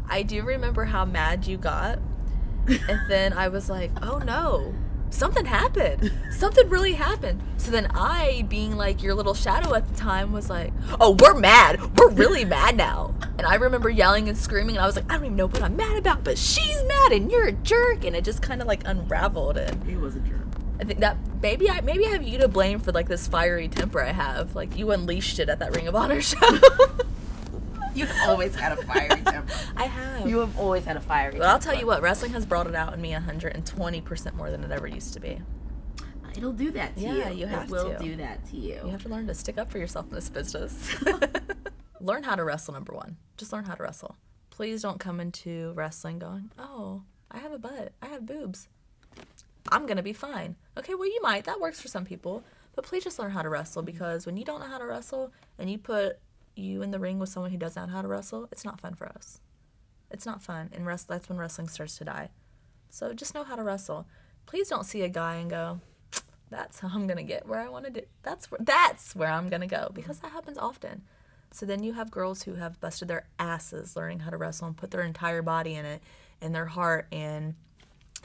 I do remember how mad you got. And then I was like, oh no, something happened. Something really happened. So then I, being like your little shadow at the time, was like, oh, we're mad. We're really mad now. And I remember yelling and screaming, and I was like, I don't even know what I'm mad about, but she's mad and you're a jerk. And it just kind of like unraveled. And he was a jerk. I think that maybe I have you to blame for like this fiery temper I have. Like you unleashed it at that Ring of Honor show. You've always had a fiery temper. I have. You have always had a fiery temper. But I'll tell you what, wrestling has brought it out in me 120% more than it ever used to be. It'll do that to you. Yeah, you have to. It will do that to you. You have to learn to stick up for yourself in this business. Learn how to wrestle, number one. Just learn how to wrestle. Please don't come into wrestling going, oh, I have a butt. I have boobs. I'm going to be fine. Okay, well, you might. That works for some people. But please just learn how to wrestle, because when you don't know how to wrestle and you put you in the ring with someone who doesn't know how to wrestle, it's not fun for us. It's not fun. And that's when wrestling starts to die. So just know how to wrestle. Please don't see a guy and go, that's how I'm going to get where I want to do. That's where I'm going to go, because that happens often. So then you have girls who have busted their asses learning how to wrestle and put their entire body in it and their heart, and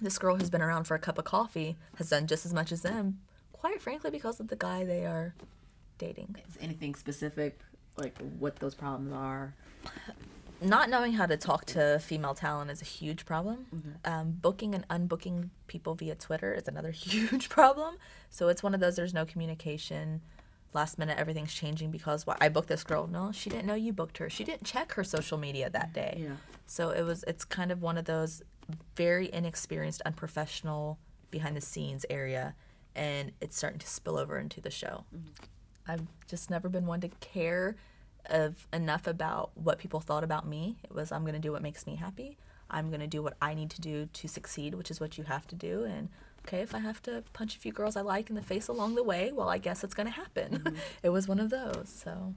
this girl who's been around for a cup of coffee has done just as much as them, quite frankly, because of the guy they are dating. Is anything specific, like what those problems are? Not knowing how to talk to female talent is a huge problem. Mm-hmm. Booking and unbooking people via Twitter is another huge problem. So it's one of those, there's no communication. Last minute, everything's changing because I booked this girl. No, she didn't know you booked her. She didn't check her social media that day. Yeah. So it's kind of one of those very inexperienced, unprofessional, behind the scenes area, and it's starting to spill over into the show. Mm-hmm. I've just never been one to care enough about what people thought about me. It was, I'm going to do what makes me happy. I'm going to do what I need to do to succeed, which is what you have to do. And okay, if I have to punch a few girls I like in the face along the way, well, I guess it's going to happen. Mm-hmm. It was one of those. So